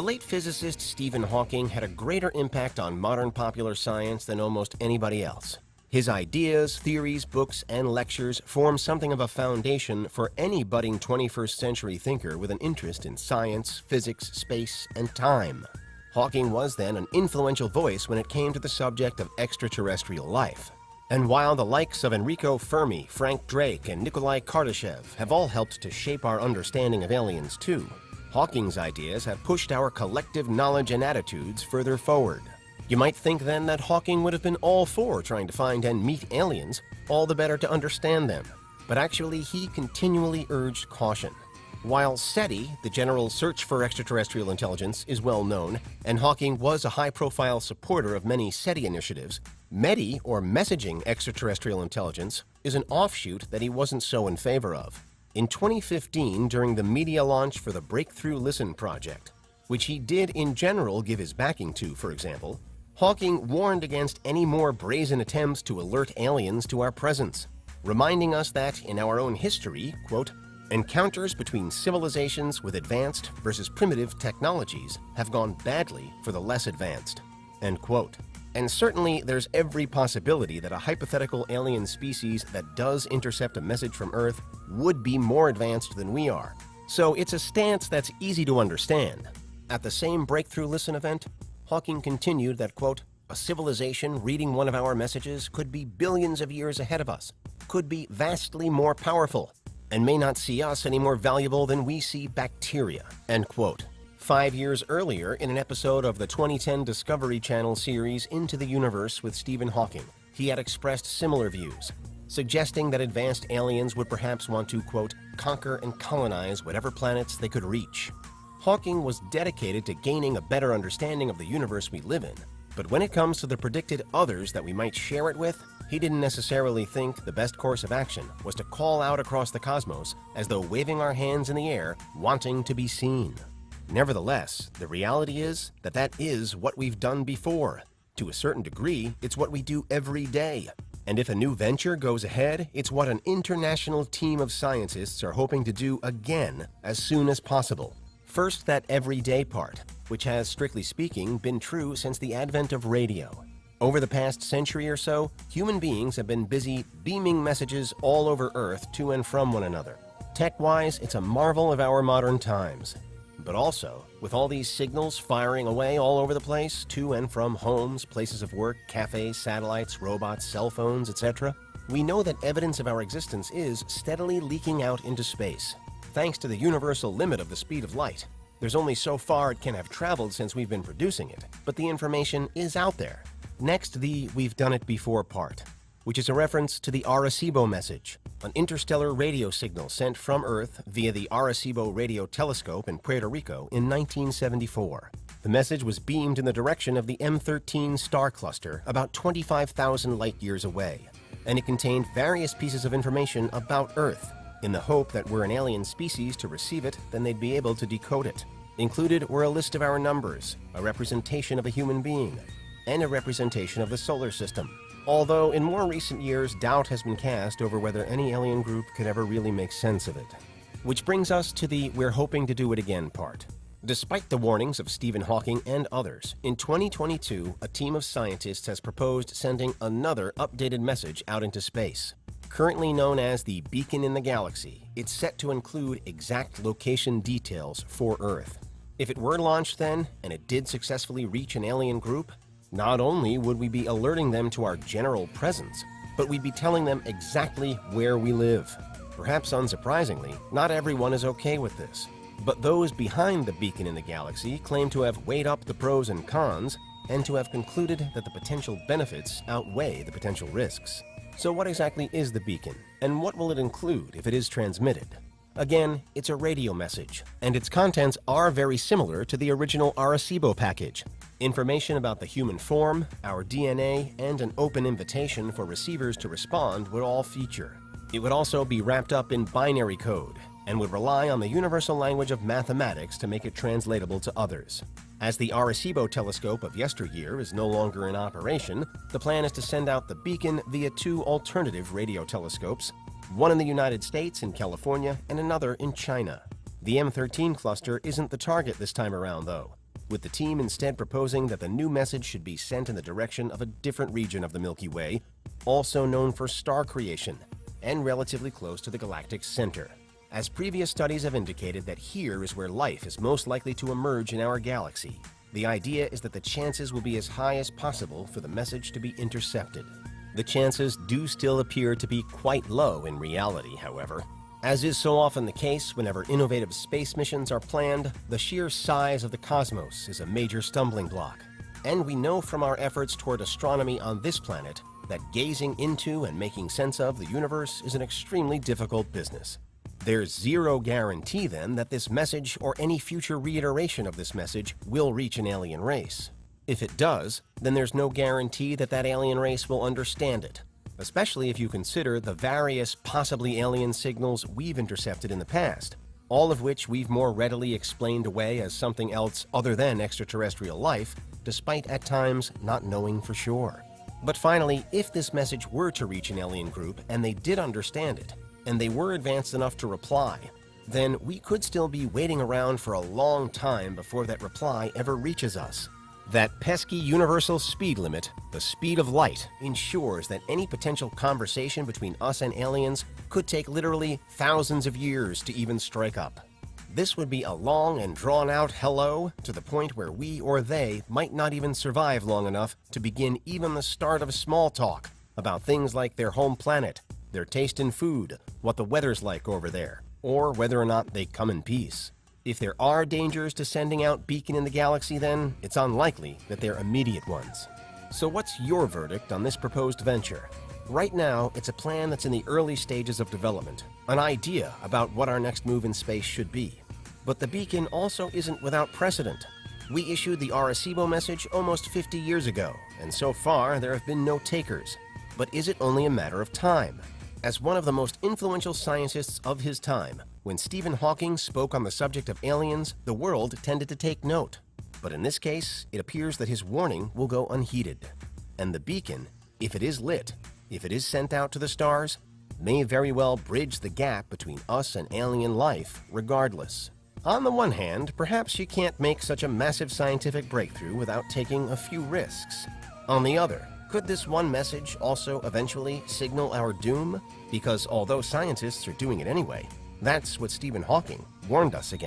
late physicist Stephen Hawking had a greater impact on modern popular science than almost anybody else. His ideas, theories, books, and lectures form something of a foundation for any budding 21st century thinker with an interest in science, physics, space, and time. Hawking was then an influential voice when it came to the subject of extraterrestrial life. And while the likes of Enrico Fermi, Frank Drake, and Nikolai Kardashev have all helped to shape our understanding of aliens too, Hawking's ideas have pushed our collective knowledge and attitudes further forward. You might think then that Hawking would have been all for trying to find and meet aliens, all the better to understand them. But actually, he continually urged caution. While SETI, the General Search for Extraterrestrial Intelligence, is well known, and Hawking was a high-profile supporter of many SETI initiatives, METI, or Messaging Extraterrestrial Intelligence, is an offshoot that he wasn't so in favor of. In 2015, during the media launch for the Breakthrough Listen project, which he did in general give his backing to, for example, Hawking warned against any more brazen attempts to alert aliens to our presence, reminding us that in our own history, quote, encounters between civilizations with advanced versus primitive technologies have gone badly for the less advanced, end quote. And certainly there's every possibility that a hypothetical alien species that does intercept a message from Earth would be more advanced than we are. So it's a stance that's easy to understand. At the same Breakthrough Listen event, Hawking continued that, quote, a civilization reading one of our messages could be billions of years ahead of us, could be vastly more powerful, and may not see us any more valuable than we see bacteria, end quote. 5 years earlier, in an episode of the 2010 Discovery Channel series Into the Universe with Stephen Hawking, he had expressed similar views, suggesting that advanced aliens would perhaps want to, quote, conquer and colonize whatever planets they could reach. Hawking was dedicated to gaining a better understanding of the universe we live in, but when it comes to the predicted others that we might share it with, he didn't necessarily think the best course of action was to call out across the cosmos as though waving our hands in the air, wanting to be seen. Nevertheless, the reality is that that is what we've done before. To a certain degree, it's what we do every day. And if a new venture goes ahead, it's what an international team of scientists are hoping to do again as soon as possible. First, that everyday part, which has, strictly speaking, been true since the advent of radio. Over the past century or so, human beings have been busy beaming messages all over Earth to and from one another. Tech-wise, it's a marvel of our modern times. But also, with all these signals firing away all over the place, to and from homes, places of work, cafes, satellites, robots, cell phones, etc., we know that evidence of our existence is steadily leaking out into space. Thanks to the universal limit of the speed of light, there's only so far it can have traveled since we've been producing it, but the information is out there. Next, the we've done it before part, which is a reference to the Arecibo message, an interstellar radio signal sent from Earth via the Arecibo radio telescope in Puerto Rico in 1974. The message was beamed in the direction of the M13 star cluster about 25,000 light-years away, and it contained various pieces of information about Earth, in the hope that were an alien species to receive it, then they'd be able to decode it. Included were a list of our numbers, a representation of a human being, and a representation of the solar system. Although in more recent years, doubt has been cast over whether any alien group could ever really make sense of it. Which brings us to the we're hoping to do it again part. Despite the warnings of Stephen Hawking and others, in 2022, a team of scientists has proposed sending another updated message out into space. Currently known as the Beacon in the Galaxy, it's set to include exact location details for Earth. If it were launched then, and it did successfully reach an alien group, not only would we be alerting them to our general presence, but we'd be telling them exactly where we live. Perhaps unsurprisingly, not everyone is okay with this. But those behind the Beacon in the Galaxy claim to have weighed up the pros and cons, and to have concluded that the potential benefits outweigh the potential risks. So what exactly is the beacon, and what will it include if it is transmitted? Again, it's a radio message, and its contents are very similar to the original Arecibo package. Information about the human form, our DNA, and an open invitation for receivers to respond would all feature. It would also be wrapped up in binary code, and would rely on the universal language of mathematics to make it translatable to others. As the Arecibo telescope of yesteryear is no longer in operation, the plan is to send out the beacon via 2 alternative radio telescopes, one in the United States in California and another in China. The M13 cluster isn't the target this time around, though. with the team instead proposing that the new message should be sent in the direction of a different region of the Milky Way, also known for star creation, and relatively close to the galactic center, as previous studies have indicated that here is where life is most likely to emerge in our galaxy. The idea is that the chances will be as high as possible for the message to be intercepted. The chances do still appear to be quite low in reality, however. As is so often the case whenever innovative space missions are planned, the sheer size of the cosmos is a major stumbling block. And we know from our efforts toward astronomy on this planet that gazing into and making sense of the universe is an extremely difficult business. There's zero guarantee, then, that this message or any future reiteration of this message will reach an alien race. If it does, then there's no guarantee that that alien race will understand it, especially if you consider the various possibly alien signals we've intercepted in the past, all of which we've more readily explained away as something else other than extraterrestrial life, despite at times not knowing for sure. But finally, if this message were to reach an alien group and they did understand it, and they were advanced enough to reply, then we could still be waiting around for a long time before that reply ever reaches us. That pesky universal speed limit, the speed of light, ensures that any potential conversation between us and aliens could take literally thousands of years to even strike up. This would be a long and drawn-out hello to the point where we or they might not even survive long enough to begin even the start of small talk about things like their home planet, their taste in food, what the weather's like over there, or whether or not they come in peace. If there are dangers to sending out beacon in the galaxy, then it's unlikely that they're immediate ones. So what's your verdict on this proposed venture? Right now, it's a plan that's in the early stages of development, an idea about what our next move in space should be. But the beacon also isn't without precedent. We issued the Arecibo message almost 50 years ago, and so far there have been no takers. But is it only a matter of time? As one of the most influential scientists of his time, when Stephen Hawking spoke on the subject of aliens, the world tended to take note. But in this case, it appears that his warning will go unheeded. And the beacon, if it is lit, if it is sent out to the stars, may very well bridge the gap between us and alien life regardless. On the one hand, perhaps you can't make such a massive scientific breakthrough without taking a few risks. On the other, could this one message also eventually signal our doom? Because although scientists are doing it anyway, that's what Stephen Hawking warned us against.